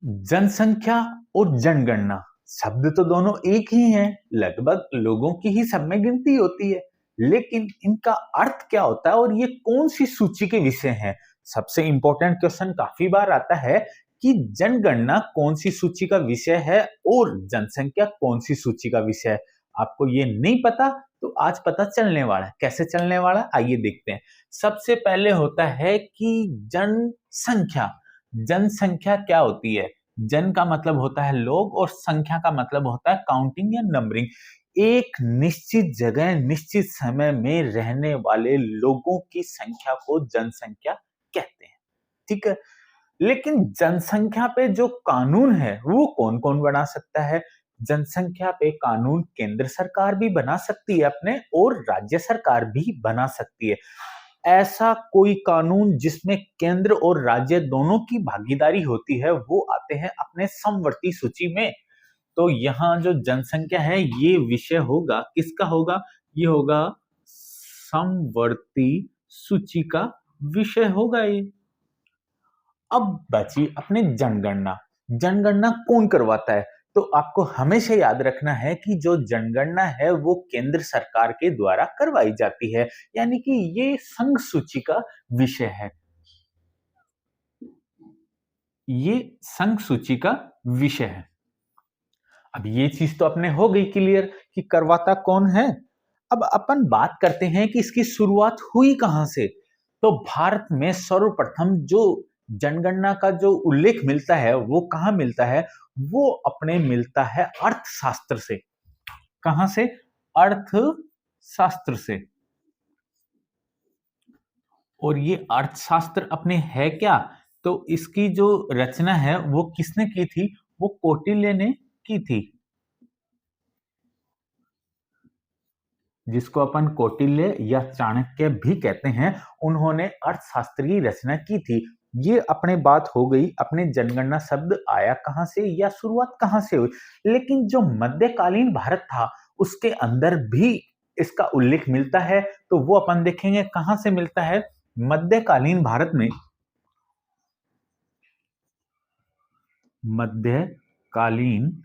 जनसंख्या और जनगणना शब्द तो दोनों एक ही हैं, लगभग लोगों की ही सब में गिनती होती है। लेकिन इनका अर्थ क्या होता है और ये कौन सी सूची के विषय हैं? सबसे इंपॉर्टेंट क्वेश्चन काफी बार आता है कि जनगणना कौन सी सूची का विषय है और जनसंख्या कौन सी सूची का विषय है। आपको ये नहीं पता तो आज पता चलने वाला है। कैसे चलने वाला है आइए देखते हैं। सबसे पहले होता है कि जनसंख्या। जनसंख्या क्या होती है? जन का मतलब होता है लोग और संख्या का मतलब होता है काउंटिंग या नंबरिंग। एक निश्चित जगह निश्चित समय में रहने वाले लोगों की संख्या को जनसंख्या कहते हैं। ठीक है। लेकिन जनसंख्या पे जो कानून है वो कौन कौन बना सकता है? जनसंख्या पे कानून केंद्र सरकार भी बना सकती है अपने, और राज्य सरकार भी बना सकती है। ऐसा कोई कानून जिसमें केंद्र और राज्य दोनों की भागीदारी होती है वो आते हैं अपने समवर्ती सूची में। तो यहाँ जो जनसंख्या है ये विषय होगा, किसका होगा? ये होगा समवर्ती सूची का विषय होगा ये। अब बची अपनी जनगणना। जनगणना कौन करवाता है? तो आपको हमेशा याद रखना है कि जो जनगणना है वो केंद्र सरकार के द्वारा करवाई जाती है, यानी कि ये संघ सूची का विषय है। ये संघ सूची का विषय है। अब ये चीज तो अपने हो गई क्लियर कि करवाता कौन है। अब अपन बात करते हैं कि इसकी शुरुआत हुई कहां से। तो भारत में सर्वप्रथम जो जनगणना का जो उल्लेख मिलता है वो कहाँ मिलता है? वो अपने मिलता है अर्थशास्त्र से। कहां से? अर्थशास्त्र से। और ये अर्थशास्त्र अपने है क्या? तो इसकी जो रचना है वो किसने की थी? वो कौटिल्य ने की थी, जिसको अपन कौटिल्य या चाणक्य भी कहते हैं। उन्होंने अर्थशास्त्र की रचना की थी। ये अपने बात हो गई अपने जनगणना शब्द आया कहां से या शुरुआत कहां से हुई। लेकिन जो मध्यकालीन भारत था उसके अंदर भी इसका उल्लेख मिलता है। तो वो अपन देखेंगे कहां से मिलता है। मध्यकालीन भारत में, मध्यकालीन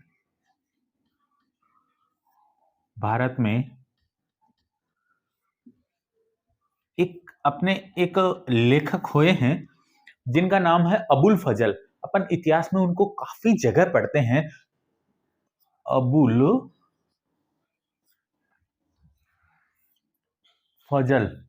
भारत में एक लेखक हुए हैं जिनका नाम है अबुल फजल। अपन इतिहास में उनको काफी जगह पढ़ते हैं। अबुल फजल।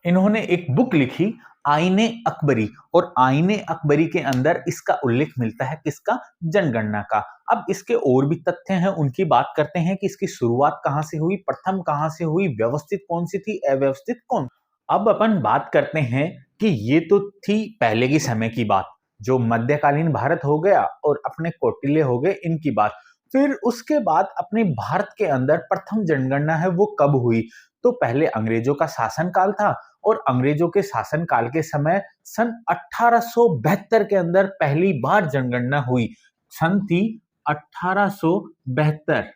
इन्होंने एक बुक लिखी, आईने अकबरी, और आईने अकबरी के अंदर इसका उल्लेख मिलता है किसका? जनगणना का। अब इसके और भी तथ्य हैं, उनकी बात करते हैं कि इसकी शुरुआत कहां से हुई, प्रथम कहां से हुई, व्यवस्थित कौन सी थी, अव्यवस्थित कौन। अब अपन बात करते हैं कि ये तो थी पहले की समय की बात, जो मध्यकालीन भारत हो गया और अपने कौटिल्य हो गए इनकी बात। फिर उसके बाद अपने भारत के अंदर प्रथम जनगणना है वो कब हुई? तो पहले अंग्रेजों का शासन काल था, और अंग्रेजों के शासन काल के समय सन 1872 के अंदर पहली बार जनगणना हुई। सन थी 1872।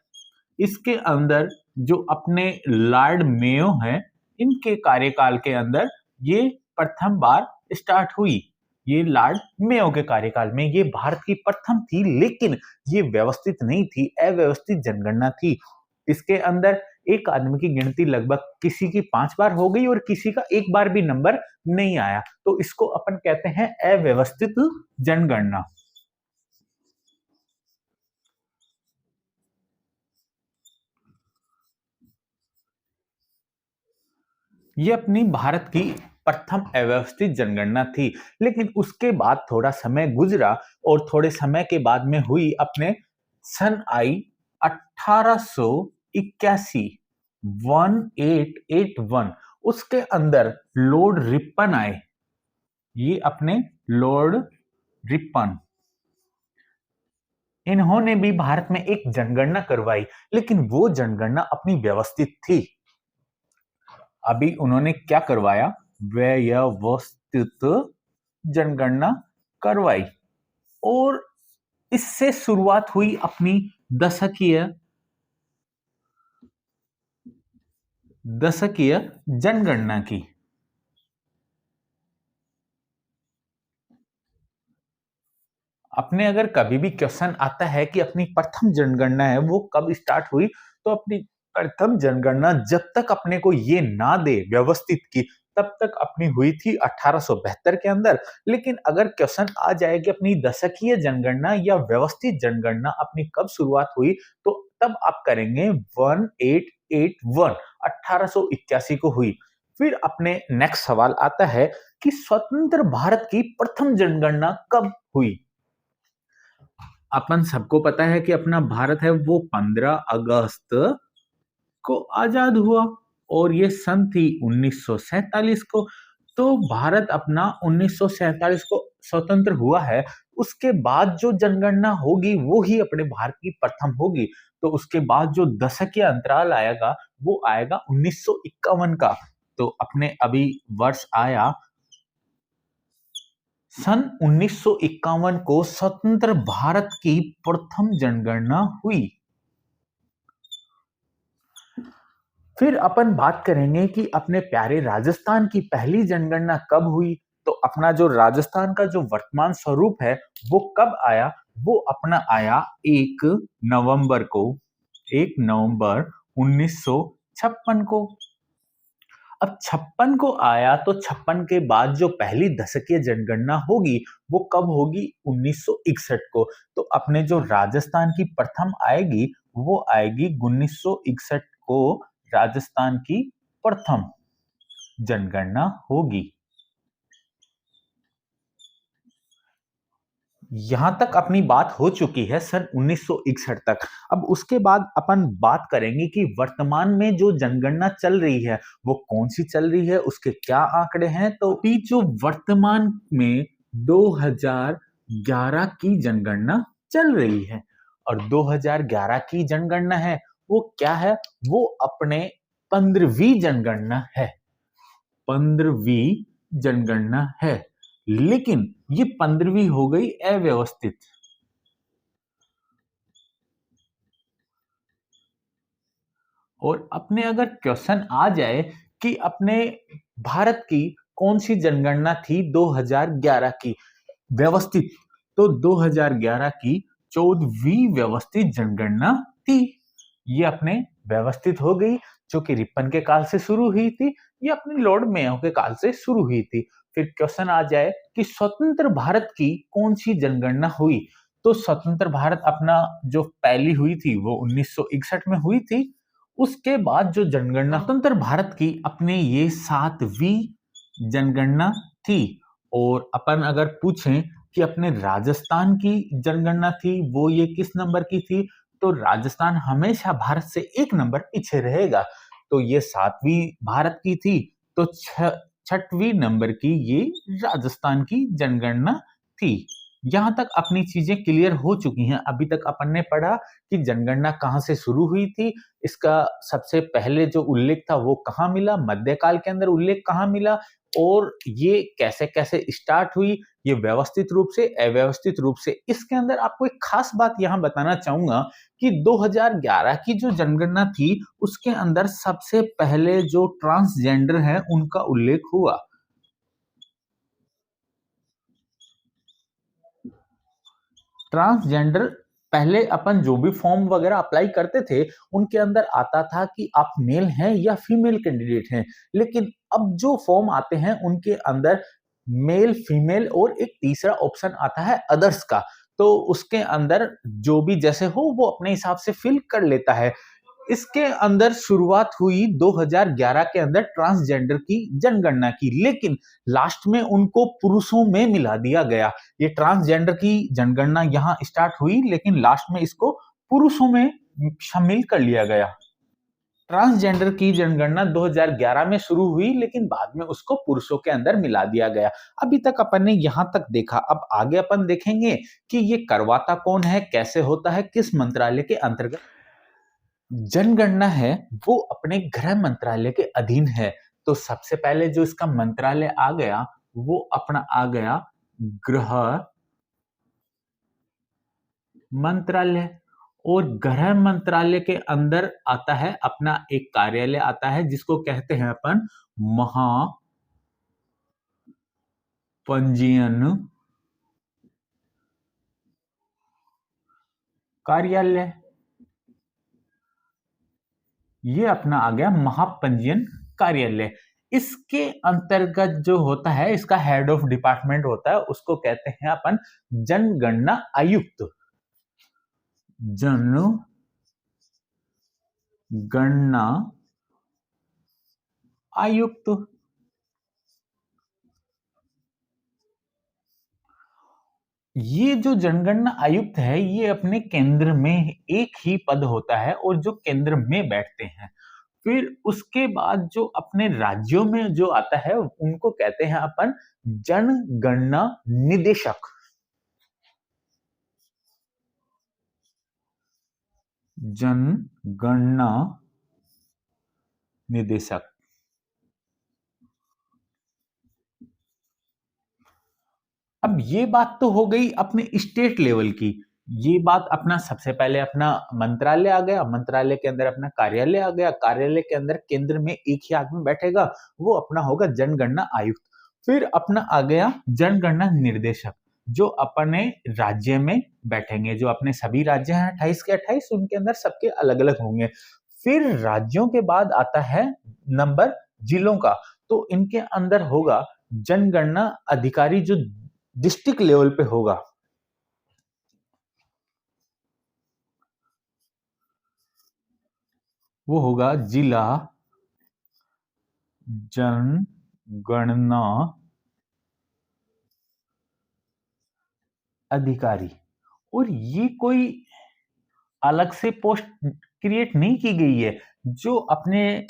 इसके अंदर जो अपने लॉर्ड मेयो हैं, इनके कार्यकाल के अंदर ये प्रथम बार स्टार्ट हुई। ये लॉर्ड मेयो के कार्यकाल में ये भारत की प्रथम थी, लेकिन ये व्यवस्थित नहीं थी, अव्यवस्थित जनगणना थी। इसके अंदर एक आदमी की गिनती लगभग किसी की 5 बार हो गई और किसी का एक बार भी नंबर नहीं आया। तो इसको अपन कहते हैं अव्यवस्थित जनगणना। ये अपनी भारत की प्रथम अव्यवस्थित जनगणना थी। लेकिन उसके बाद थोड़ा समय गुजरा और थोड़े समय के बाद में हुई अपने सन आई 1881, 1881। उसके अंदर लॉर्ड रिपन आए। ये अपने लॉर्ड रिपन, इन्होंने भी भारत में एक जनगणना करवाई, लेकिन वो जनगणना अपनी व्यवस्थित थी। अभी उन्होंने क्या करवाया? व्यवस्थित जनगणना करवाई, और इससे शुरुआत हुई अपनी दशकीय दशकीय जनगणना की। अपने अगर कभी भी क्वेश्चन आता है कि अपनी प्रथम जनगणना है वो कब स्टार्ट हुई, तो अपनी प्रथम जनगणना जब तक अपने को ये ना दे व्यवस्थित की, तब तक अपनी हुई थी 1872 के अंदर। लेकिन अगर क्वेश्चन आ जाए कि अपनी दशकीय जनगणना या व्यवस्थित जनगणना अपनी कब शुरुआत हुई, तो तब आप करेंगे 1881, 1881 को हुई। फिर अपने नेक्स्ट सवाल आता है कि स्वतंत्र भारत की प्रथम जनगणना कब हुई। अपन सबको पता है कि अपना भारत है वो 15 अगस्त को आजाद हुआ, और ये सन थी 1947 को। तो भारत अपना 1947 को स्वतंत्र हुआ है। उसके बाद जो जनगणना होगी वो ही अपने भारत की प्रथम होगी। तो उसके बाद जो दशकीय अंतराल आएगा वो आएगा 1951 का। तो अपने अभी वर्ष आया सन 1951 को स्वतंत्र भारत की प्रथम जनगणना हुई। फिर अपन बात करेंगे कि अपने प्यारे राजस्थान की पहली जनगणना कब हुई। तो अपना जो राजस्थान का जो वर्तमान स्वरूप है वो कब आया, वो अपना आया 1 नवंबर को, 1 नवंबर 1956 को। अब 56 को आया तो 56 के बाद जो पहली दशकीय जनगणना होगी वो कब होगी, 1961 को। तो अपने जो राजस्थान की प्रथम आएगी वो आएगी 1961 को, राजस्थान की प्रथम जनगणना होगी। यहां तक अपनी बात हो चुकी है सन 1961 तक। अब उसके बाद अपन बात करेंगे कि वर्तमान में जो जनगणना चल रही है वो कौन सी चल रही है, उसके क्या आंकड़े हैं। तो अभी जो वर्तमान में 2011 की जनगणना चल रही है, और 2011 की जनगणना है वो क्या है, वो अपने 15वीं जनगणना है, 15वीं जनगणना है। लेकिन ये 15वीं हो गई अव्यवस्थित। और अपने अगर क्वेश्चन आ जाए कि अपने भारत की कौन सी जनगणना थी 2011 की व्यवस्थित, तो 2011 की 14वीं व्यवस्थित जनगणना थी। ये अपने व्यवस्थित हो गई, जो कि रिपन के काल से शुरू हुई थी। ये अपने लॉर्ड मेयो के काल से शुरू हुई थी। फिर क्वेश्चन आ जाए कि स्वतंत्र भारत की कौन सी जनगणना हुई, तो स्वतंत्र भारत अपना जो पहली हुई थी वो 1961 में हुई थी। उसके बाद जो जनगणना स्वतंत्र भारत की अपने ये 7वीं जनगणना थी। और अपन अगर पूछें कि अपने राजस्थान की जनगणना थी वो ये किस नंबर की थी, तो राजस्थान हमेशा भारत से एक नंबर पीछे रहेगा। तो ये 7वीं भारत की थी। तो 6वीं नंबर की ये राजस्थान की जनगणना थी। यहां तक अपनी चीजें क्लियर हो चुकी हैं। अभी तक अपन ने पढ़ा कि जनगणना कहां से शुरू हुई थी, इसका सबसे पहले जो उल्लेख था वो कहाँ मिला, मध्यकाल के अंदर उल्लेख कहाँ मिला, और ये कैसे कैसे स्टार्ट हुई, ये व्यवस्थित रूप से अव्यवस्थित रूप से। इसके अंदर आपको एक खास बात यहाँ बताना चाहूंगा कि 2011 की जो जनगणना थी उसके अंदर सबसे पहले जो ट्रांसजेंडर है उनका उल्लेख हुआ। ट्रांसजेंडर पहले अपन जो भी फॉर्म वगैरह अप्लाई करते थे उनके अंदर आता था कि आप मेल हैं या फीमेल कैंडिडेट हैं। लेकिन अब जो फॉर्म आते हैं उनके अंदर मेल, फीमेल और एक तीसरा ऑप्शन आता है अदर्स का। तो उसके अंदर जो भी जैसे हो वो अपने हिसाब से फिल कर लेता है। इसके अंदर शुरुआत हुई 2011 के अंदर ट्रांसजेंडर की जनगणना की, लेकिन लास्ट में उनको पुरुषों में मिला दिया गया। ये ट्रांसजेंडर की जनगणना यहाँ स्टार्ट हुई, लेकिन लास्ट में इसको पुरुषों में शामिल कर लिया गया। ट्रांसजेंडर की जनगणना 2011 में शुरू हुई, लेकिन बाद में उसको पुरुषों के अंदर मिला दिया गया। अभी तक अपन ने यहां तक देखा। अब आगे अपन देखेंगे कि ये करवाता कौन है, कैसे होता है, किस मंत्रालय के अंतर्गत जनगणना है, वो अपने गृह मंत्रालय के अधीन है। तो सबसे पहले जो इसका मंत्रालय आ गया वो अपना आ गया गृह मंत्रालय। और गृह मंत्रालय के अंदर आता है अपना एक कार्यालय आता है जिसको कहते हैं अपन महापंजीयन कार्यालय, ये अपना आ गया महापंजीयन कार्यालय। इसके अंतर्गत जो होता है, इसका हेड ऑफ डिपार्टमेंट होता है, उसको कहते हैं अपन जनगणना आयुक्त। जनगणना आयुक्त। ये जो जनगणना आयुक्त है, ये अपने केंद्र में एक ही पद होता है और जो केंद्र में बैठते हैं। फिर उसके बाद जो अपने राज्यों में जो आता है, उनको कहते हैं अपन जनगणना निदेशक। जनगणना निदेशक। अब ये बात तो हो गई अपने स्टेट लेवल की। ये बात अपना सबसे पहले अपना मंत्रालय आ गया, मंत्रालय के अंदर अपना कार्यालय आ गया, कार्यालय के अंदर केंद्र में एक ही आदमी बैठेगा, वो अपना होगा जनगणना आयुक्त। फिर अपना आ गया जनगणना निर्देशक, जो अपने राज्य में बैठेंगे, जो अपने सभी राज्य हैं 28 के 28, उनके अंदर सबके अलग अलग होंगे। फिर राज्यों के बाद आता है नंबर जिलों का, तो इनके अंदर होगा जनगणना अधिकारी, जो डिस्ट्रिक्ट लेवल पे होगा। वो होगा जिला जनगणना अधिकारी। और ये कोई अलग से पोस्ट क्रिएट नहीं की गई है, जो अपने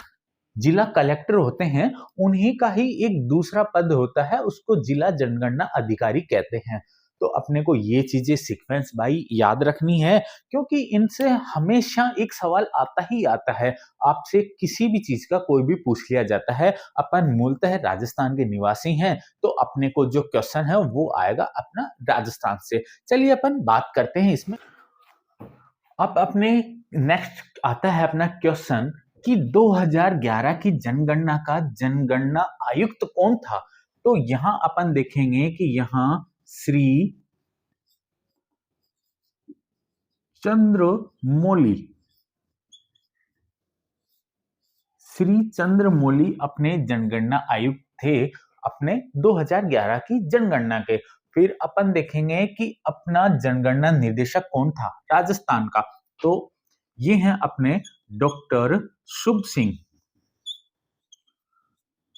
जिला कलेक्टर होते हैं, उन्हीं का ही एक दूसरा पद होता है, उसको जिला जनगणना अधिकारी कहते हैं। तो अपने को ये चीजें सीक्वेंस भाई याद रखनी है, क्योंकि इनसे हमेशा एक सवाल आता ही आता है। आपसे किसी भी चीज का कोई भी पूछ लिया जाता है, अपन मूलतः राजस्थान के निवासी हैं, तो अपने को जो क्वेश्चन है वो आएगा अपना राजस्थान से। चलिए अपन बात करते हैं इसमें। अब अपने नेक्स्ट आता है अपना क्वेश्चन कि 2011 की जनगणना का जनगणना आयुक्त कौन था। तो यहां अपन देखेंगे कि यहां श्री चंद्रमौली, श्री चंद्रमौली अपने जनगणना आयुक्त थे अपने 2011 की जनगणना के। फिर अपन देखेंगे कि अपना जनगणना निर्देशक कौन था राजस्थान का। तो ये हैं अपने डॉक्टर शुभ सिंह।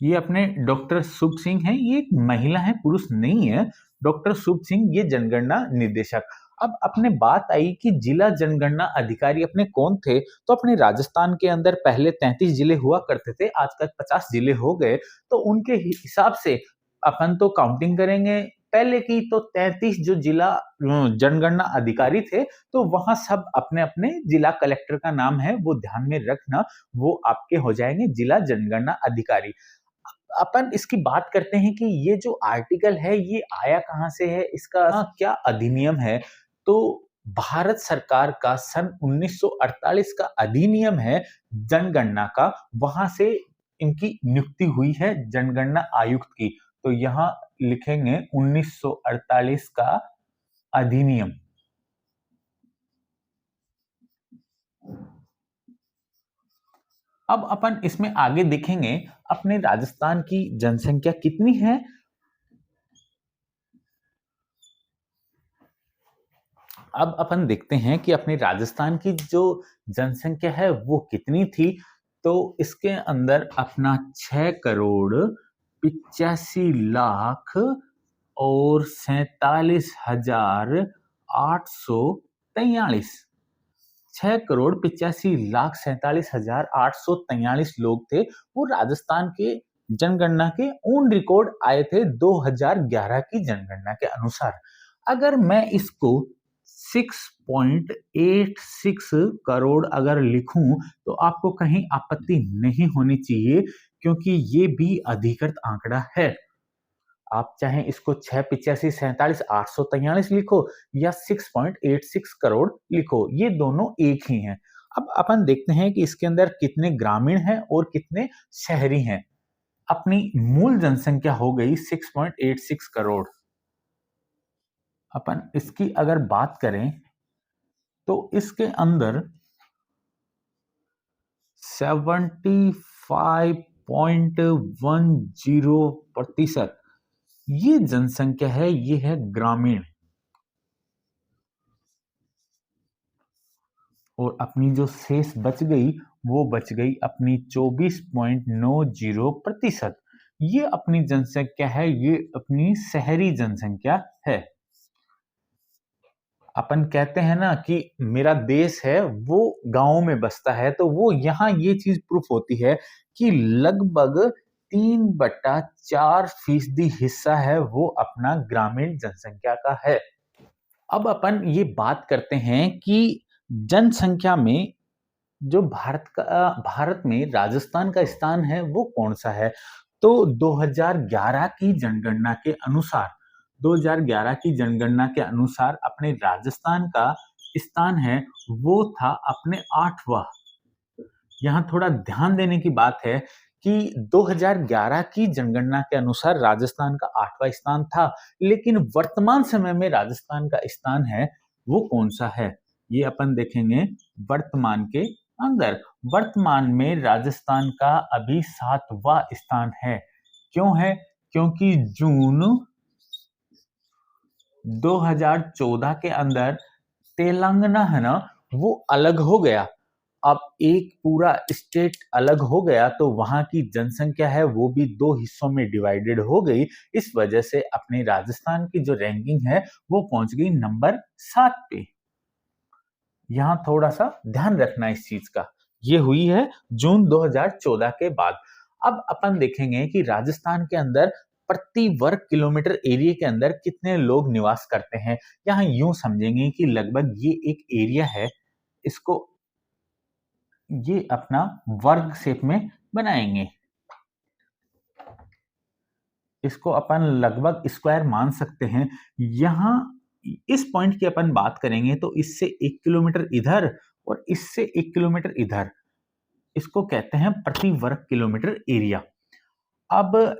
ये अपने डॉक्टर शुभ सिंह हैं, ये एक महिला है, पुरुष नहीं है। डॉक्टर शुभ सिंह ये जनगणना निर्देशक। अब अपने बात आई कि जिला जनगणना अधिकारी अपने कौन थे, तो अपने राजस्थान के अंदर पहले 33 जिले हुआ करते थे, आजकल 50 जिले हो गए। तो उनके हिसाब से अपन तो काउंटिंग करेंगे पहले की, तो 33 जो जिला जनगणना अधिकारी थे, तो वहां सब अपने अपने जिला कलेक्टर का नाम है वो ध्यान में रखना, वो आपके हो जाएंगे जिला जनगणना अधिकारी। अपन इसकी बात करते हैं कि ये जो आर्टिकल है ये आया कहाँ से है, इसका क्या अधिनियम है। तो भारत सरकार का सन 1948 का अधिनियम है जनगणना का, वहां से इनकी नियुक्ति हुई है जनगणना आयुक्त की। तो यहाँ लिखेंगे 1948 का अधिनियम। अब अपन इसमें आगे देखेंगे अपने राजस्थान की जनसंख्या कितनी है। अब अपन देखते हैं कि अपने राजस्थान की जो जनसंख्या है वो कितनी थी। तो इसके अंदर अपना 6,85,00,000 और 47,843, 6,85,47,843 लोग थे, वो राजस्थान के जनगणना के ऑन रिकॉर्ड आए थे 2011 की जनगणना के अनुसार। अगर मैं इसको 6.86 करोड़ अगर लिखूं, तो आपको कहीं आपत्ति नहीं होनी चाहिए, क्योंकि ये भी अधिकृत आंकड़ा है। आप चाहे इसको 6,85,47,843 लिखो या 6.86 करोड़ लिखो, ये दोनों एक ही हैं। अब अपन देखते हैं कि इसके अंदर कितने ग्रामीण हैं और कितने शहरी हैं। अपनी मूल जनसंख्या हो गई 6.86 करोड़। अपन इसकी अगर बात करें तो इसके अंदर 75.10% ये जनसंख्या है, ये है ग्रामीण। और अपनी जो शेष बच गई वो बच गई अपनी 24.90%। ये अपनी जनसंख्या है, ये अपनी शहरी जनसंख्या है। अपन कहते हैं ना कि मेरा देश है वो गांव में बसता है, तो वो यहाँ ये चीज प्रूफ होती है कि लगभग 3/4% हिस्सा है वो अपना ग्रामीण जनसंख्या का है। अब अपन ये बात करते हैं कि जनसंख्या में जो भारत में राजस्थान का स्थान है वो कौन सा है। तो 2011 की जनगणना के अनुसार 2011 की जनगणना के अनुसार अपने राजस्थान का स्थान है वो था अपने 8वां। यहाँ थोड़ा ध्यान देने की बात है कि 2011 की जनगणना के अनुसार राजस्थान का 8वां स्थान था, लेकिन वर्तमान समय में राजस्थान का स्थान है वो कौन सा है, ये अपन देखेंगे वर्तमान के अंदर। वर्तमान में राजस्थान का अभी 7वां स्थान है। क्यों है? क्योंकि जून 2014 के अंदर तेलंगाना है ना वो अलग हो गया। अब एक पूरा स्टेट अलग हो गया तो वहां की जनसंख्या है वो भी दो हिस्सों में डिवाइडेड हो गई। इस वजह से अपने राजस्थान की जो रैंकिंग है वो पहुंच गई नंबर 7 पे। यहां थोड़ा सा ध्यान रखना इस चीज का। ये हुई है जून 2014 के बाद। अब अपन देखेंगे कि राजस्थान के अंदर प्रति वर्ग किलोमीटर एरिया के अंदर कितने लोग निवास करते हैं। यहाँ यूं समझेंगे कि लगभग ये एक एरिया है, इसको ये अपना वर्ग शेप में बनाएंगे। इसको अपन लगभग स्क्वायर मान सकते हैं। यहाँ इस पॉइंट की अपन बात करेंगे तो इससे 1 किलोमीटर इधर और इससे 1 किलोमीटर इधर, इसको कहते हैं प्रति वर्ग किलोमीटर एरिया। अब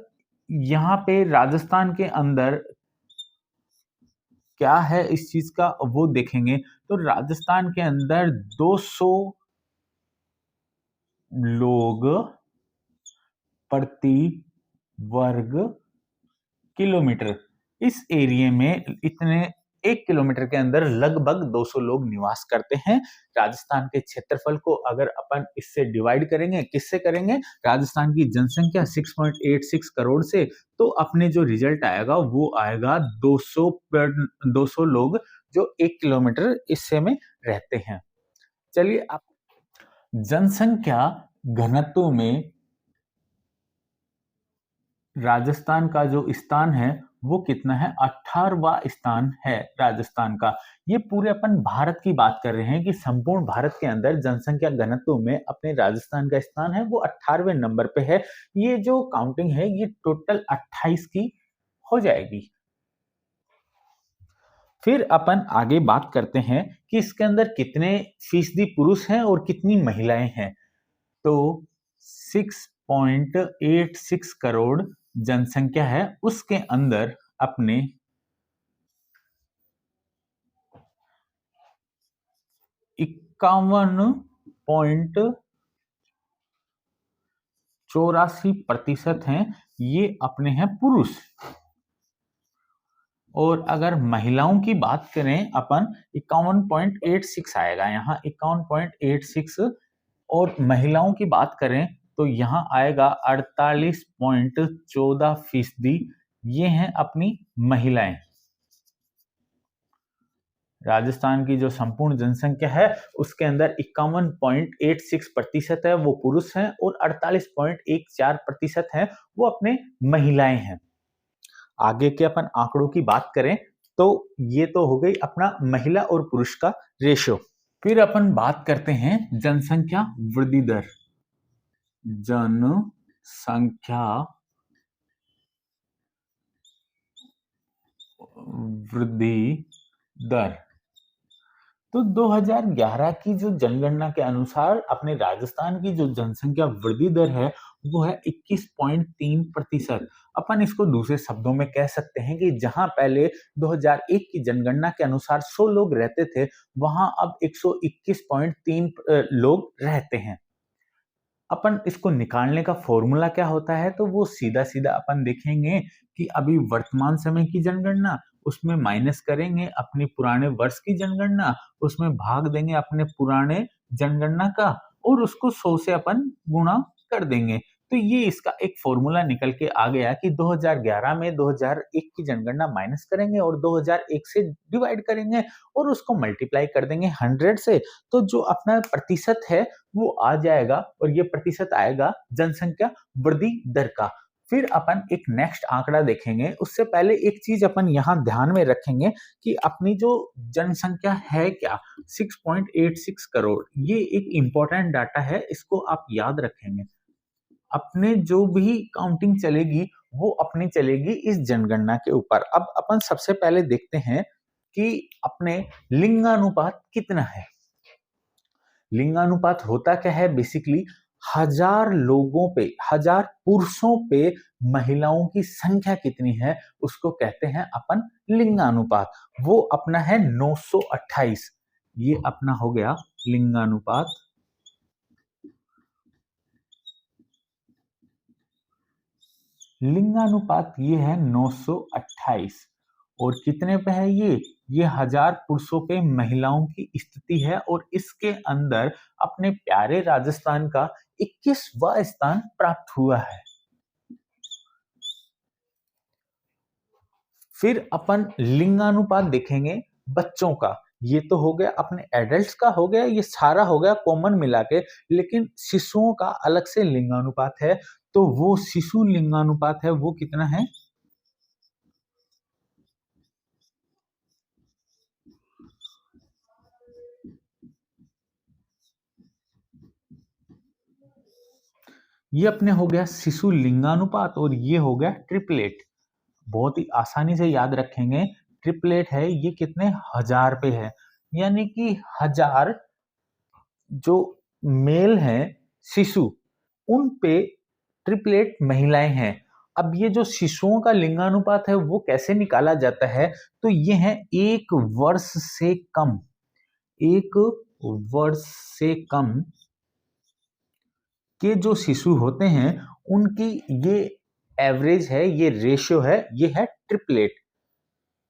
यहाँ पे राजस्थान के अंदर क्या है इस चीज का वो देखेंगे तो राजस्थान के अंदर 200 लोग प्रति वर्ग किलोमीटर। इस एरिया में इतने 1 किलोमीटर के अंदर लगभग 200 लोग निवास करते हैं। राजस्थान के क्षेत्रफल को अगर अपन इससे डिवाइड करेंगे, किससे करेंगे, राजस्थान की जनसंख्या 6.86 करोड़ से, तो अपने जो रिजल्ट आएगा वो आएगा 200 लोग जो 1 किलोमीटर हिस्से में रहते हैं। चलिए आप जनसंख्या घनत्व में राजस्थान का जो स्थान है वो कितना है, 18वां स्थान है राजस्थान का। ये पूरे अपन भारत की बात कर रहे हैं कि संपूर्ण भारत के अंदर जनसंख्या घनत्व में अपने राजस्थान का स्थान है वो 18वें नंबर पे है। ये जो काउंटिंग है ये टोटल 28 की हो जाएगी। फिर अपन आगे बात करते हैं कि इसके अंदर कितने फीसदी पुरुष हैं और कितनी महिलाएं हैं। तो 6.86 करोड़ जनसंख्या है, उसके अंदर अपने 51.84% हैं ये अपने हैं पुरुष। और अगर महिलाओं की बात करें अपन 51.86 आएगा यहाँ 51.86। और महिलाओं की बात करें तो यहाँ आएगा 48.14%। ये हैं अपनी महिलाएं। राजस्थान की जो संपूर्ण जनसंख्या है उसके अंदर 51.86% है वो पुरुष हैं और 48.14% है वो अपने महिलाएं हैं। आगे के अपन आंकड़ों की बात करें तो ये तो हो गई अपना महिला और पुरुष का रेशियो। फिर अपन बात करते हैं जनसंख्या वृद्धि दर। जनसंख्या वृद्धि दर तो 2011 की जो जनगणना के अनुसार अपने राजस्थान की जो जनसंख्या वृद्धि दर है वो है 21.3%। अपन इसको दूसरे शब्दों में कह सकते हैं कि जहां पहले 2001 की जनगणना के अनुसार 100 लोग रहते थे, वहां अब 121.3 लोग रहते हैं। अपन इसको निकालने का फॉर्मूला क्या होता है, तो वो सीधा-सीधा अपन देखेंगे कि अभी वर्तमान समय की जनगणना, उसमें माइनस करेंगे अपनी पुराने वर्ष की जनगणना, उसमें भाग देंगे अपने पुराने जनगणना का और उसको 100 से अपन गुणा कर देंगे। तो ये इसका एक फॉर्मूला निकल के आ गया कि 2011 में 2001 की जनगणना माइनस करेंगे और 2001 से डिवाइड करेंगे और उसको मल्टीप्लाई कर देंगे 100 से, तो जो अपना प्रतिशत है वो आ जाएगा और ये प्रतिशत आएगा जनसंख्या वृद्धि दर का। फिर अपन एक नेक्स्ट आंकड़ा देखेंगे, उससे पहले एक चीज अपन यहाँ ध्यान में रखेंगे कि अपनी जो जनसंख्या है क्या, 6.86 करोड़, ये एक इंपॉर्टेंट डाटा है, इसको आप याद रखेंगे। अपने जो भी काउंटिंग चलेगी वो अपनी चलेगी इस जनगणना के ऊपर। अब अपन सबसे पहले देखते हैं कि अपने लिंगानुपात कितना है। लिंगानुपात होता क्या है, बेसिकली 1000 पुरुषों पे महिलाओं की संख्या कितनी है उसको कहते हैं अपन लिंगानुपात। वो अपना है 928। ये अपना हो गया लिंगानुपात। लिंगानुपात ये है 928 और कितने पे है ये 1000 पुरुषों पे महिलाओं की स्थिति है और इसके अंदर अपने प्यारे राजस्थान का 21वां स्थान प्राप्त हुआ है। फिर अपन लिंगानुपात देखेंगे बच्चों का। ये तो हो गया अपने एडल्ट्स का, हो गया ये सारा हो गया कॉमन मिला के, लेकिन शिशुओं का अलग से लिंगानुपात है। तो वो शिशु लिंगानुपात है वो कितना है, ये अपने हो गया शिशु लिंगानुपात और ये हो गया ट्रिपलेट। बहुत ही आसानी से याद रखेंगे, ट्रिपलेट है ये कितने 1000 पे है, यानी कि 1000 जो मेल हैं शिशु, उन पे ट्रिपलेट महिलाएं हैं। अब ये जो शिशुओं का लिंगानुपात है वो कैसे निकाला जाता है, तो ये है 1 वर्ष से कम, 1 वर्ष से कम के जो शिशु होते हैं उनकी ये एवरेज है, ये रेशियो है, ये है ट्रिपलेट।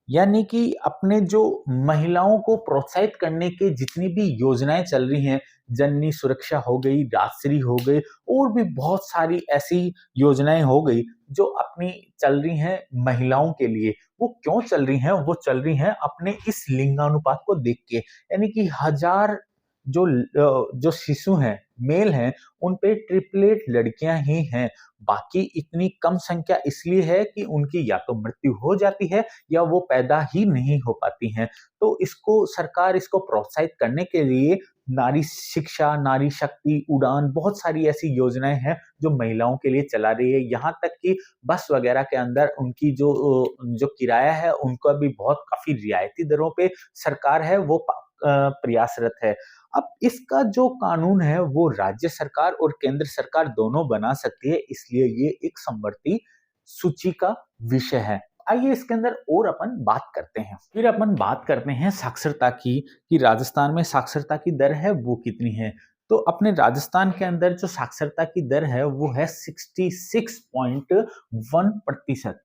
यानी कि अपने जो महिलाओं को प्रोत्साहित करने के जितनी भी योजनाएं चल रही हैं, जननी सुरक्षा हो गई, राजश्री हो गई और भी बहुत सारी ऐसी योजनाएं हो गई जो अपनी चल रही हैं महिलाओं के लिए। वो क्यों चल रही हैं, वो चल रही हैं अपने इस लिंगानुपात को देख के, यानी कि 1000 जो शिशु हैं मेल हैं उन पे ट्रिपलेट लड़कियां ही हैं। बाकी इतनी कम संख्या इसलिए है कि उनकी या तो मृत्यु हो जाती है या वो पैदा ही नहीं हो पाती हैं। तो इसको सरकार इसको प्रोत्साहित करने के लिए नारी शिक्षा, नारी शक्ति, उड़ान, बहुत सारी ऐसी योजनाएं हैं जो महिलाओं के लिए चला रही है। यहाँ तक कि बस वगैरह के अंदर उनकी जो किराया है उनको भी बहुत काफी रियायती दरों पे सरकार है वो प्रयासरत है। अब इसका जो कानून है वो राज्य सरकार और केंद्र सरकार दोनों बना सकती है, इसलिए ये एक समवर्ती सूची का विषय है। आइए इसके अंदर और अपन बात करते हैं। फिर अपन बात करते हैं साक्षरता की, कि राजस्थान में साक्षरता की दर है वो कितनी है। तो अपने राजस्थान के अंदर जो साक्षरता की दर है वो है 66.1%,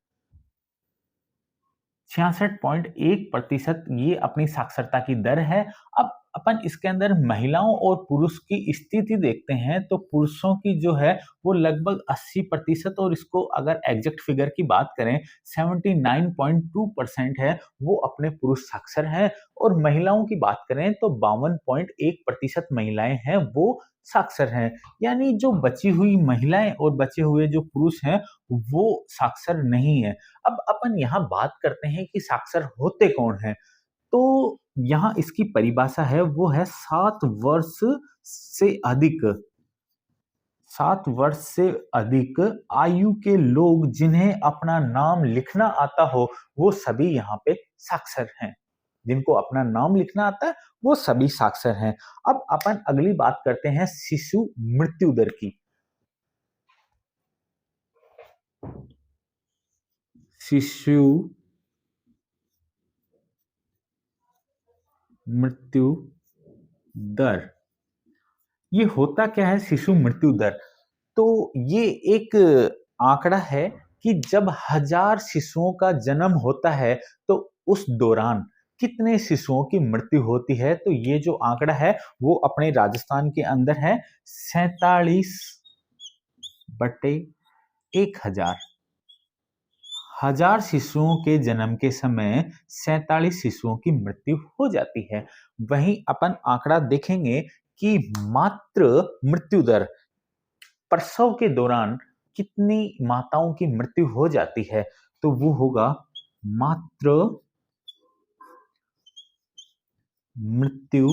66.1% ये अपनी साक्षरता की दर है। अब अपन इसके अंदर महिलाओं और पुरुष की स्थिति देखते हैं, तो पुरुषों की जो है वो लगभग 80% और इसको अगर एग्जैक्ट फिगर की बात करें 79.2% है, वो अपने पुरुष साक्षर हैं। और महिलाओं की बात करें तो 52.1% महिलाएं हैं वो साक्षर हैं। यानी जो बची हुई महिलाएं और बचे हुए जो पुरुष हैं वो साक्षर नहीं है। अब अपन यहाँ बात करते हैं कि साक्षर होते कौन हैं। तो यहाँ इसकी परिभाषा है वो है 7 वर्ष से अधिक आयु के लोग जिन्हें अपना नाम लिखना आता हो वो सभी यहाँ पे साक्षर हैं। जिनको अपना नाम लिखना आता है वो सभी साक्षर हैं। अब अपन अगली बात करते हैं शिशु मृत्यु दर की। शिशु मृत्यु दर, ये होता क्या है शिशु मृत्यु दर? तो ये एक आंकड़ा है कि जब 1000 शिशुओं का जन्म होता है तो उस दौरान कितने शिशुओं की मृत्यु होती है। तो ये जो आंकड़ा है वो अपने राजस्थान के अंदर है 47/1000। 1000 शिशुओं के जन्म के समय 47 शिशुओं की मृत्यु हो जाती है। वहीं अपन आंकड़ा देखेंगे कि मात्र मृत्यु दर, प्रसव के दौरान कितनी माताओं की मृत्यु हो जाती है, तो वो होगा मात्र मृत्यु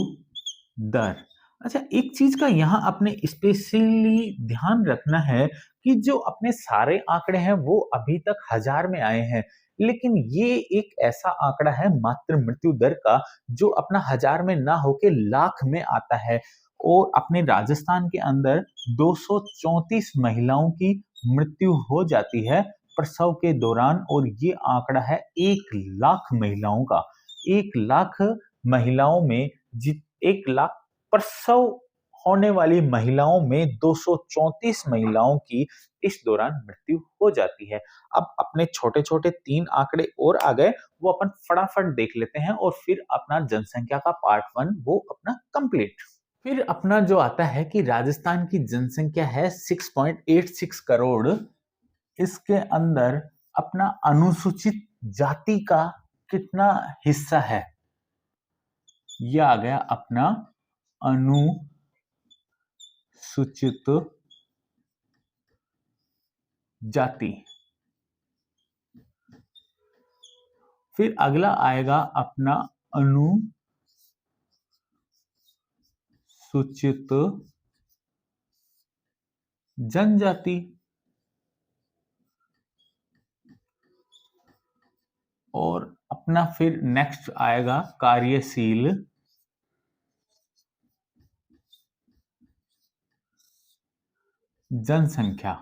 दर। अच्छा, एक चीज का यहाँ अपने स्पेशली ध्यान रखना है कि जो अपने सारे आंकड़े हैं वो अभी तक 1000 में आए हैं, लेकिन ये एक ऐसा आंकड़ा है मात्र मृत्यु दर का जो अपना 1000 में ना होके लाख में आता है। और अपने राजस्थान के अंदर 234 महिलाओं की मृत्यु हो जाती है प्रसव के दौरान, और ये आंकड़ा है 1 लाख महिलाओं का। 1 लाख महिलाओं में 1 लाख प्रसव होने वाली महिलाओं में 234 महिलाओं की इस दौरान मृत्यु हो जाती है। अब अपने छोटे छोटे 3 आंकड़े और आ गए, वो अपन फटाफट देख लेते हैं और फिर अपना जनसंख्या का पार्ट 1 वो अपना कंप्लीट। फिर अपना जो आता है कि राजस्थान की जनसंख्या है 6.86 करोड़। इसके अंदर अपना अनुसूचित जाति का कितना हिस्सा है, यह आ गया अपना अनुसूचित जाति। फिर अगला आएगा अपना अनुसूचित जनजाति, और अपना फिर नेक्स्ट आएगा कार्यशील जनसंख्या।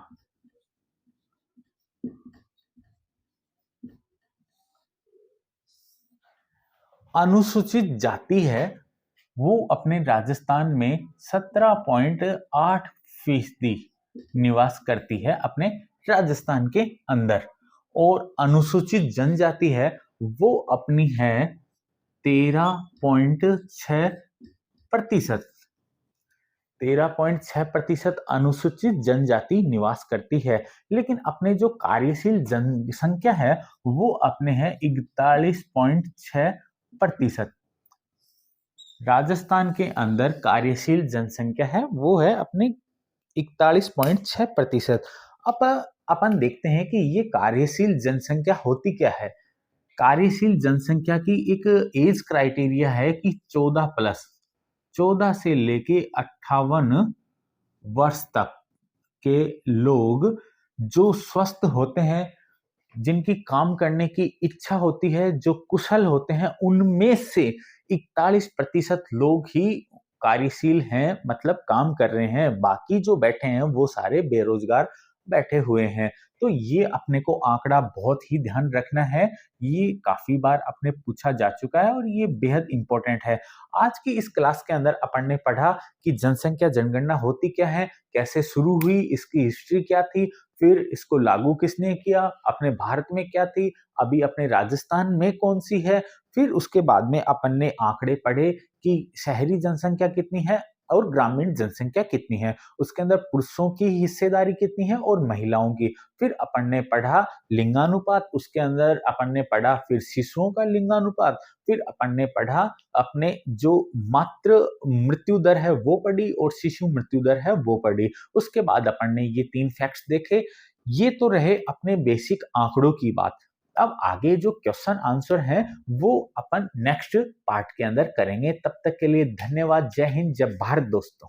अनुसूचित जाति है वो अपने राजस्थान में 17.8% निवास करती है अपने राजस्थान के अंदर, और अनुसूचित जनजाति है वो अपनी है 13.6%। 13.6% अनुसूचित जनजाति निवास करती है। लेकिन अपने जो कार्यशील जनसंख्या है वो अपने हैं 41.6%। राजस्थान के अंदर कार्यशील जनसंख्या है वो है अपनी 41.6%। अब अपन देखते हैं कि ये कार्यशील जनसंख्या होती क्या है। कार्यशील जनसंख्या की एक एज क्राइटेरिया है कि 14+, 14 से लेके 58 वर्ष तक के लोग जो स्वस्थ होते हैं, जिनकी काम करने की इच्छा होती है, जो कुशल होते हैं, उनमें से 41% लोग ही कार्यशील हैं, मतलब काम कर रहे हैं। बाकी जो बैठे हैं वो सारे बेरोजगार बैठे हुए हैं। तो ये अपने को आंकड़ा बहुत ही ध्यान रखना है। ये काफी बार अपने पूछा जा चुका है और ये बेहद इंपॉर्टेंट है। आज की इस क्लास के अंदर अपन ने पढ़ा कि जनसंख्या जनगणना होती क्या है, कैसे शुरू हुई, इसकी हिस्ट्री क्या थी, फिर इसको लागू किसने किया, अपने भारत में क्या थी, अभी अपने राजस्थान में कौन सी है। फिर उसके बाद में अपन ने आंकड़े पढ़े कि शहरी जनसंख्या कितनी है और ग्रामीण जनसंख्या कितनी है, उसके अंदर पुरुषों की हिस्सेदारी कितनी है और महिलाओं की। फिर अपन ने पढ़ा लिंगानुपात, उसके अंदर अपन ने पढ़ा फिर शिशुओं का लिंगानुपात, फिर अपन ने पढ़ा अपने जो मातृ मृत्यु दर है वो पढ़ी और शिशु मृत्यु दर है वो पढ़ी। उसके बाद अपन ने ये 3 फैक्ट्स देखे। ये तो रहे अपने बेसिक आंकड़ों की बात। अब आगे जो क्वेश्चन आंसर है वो अपन नेक्स्ट पार्ट के अंदर करेंगे। तब तक के लिए धन्यवाद। जय हिंद, जय भारत दोस्तों।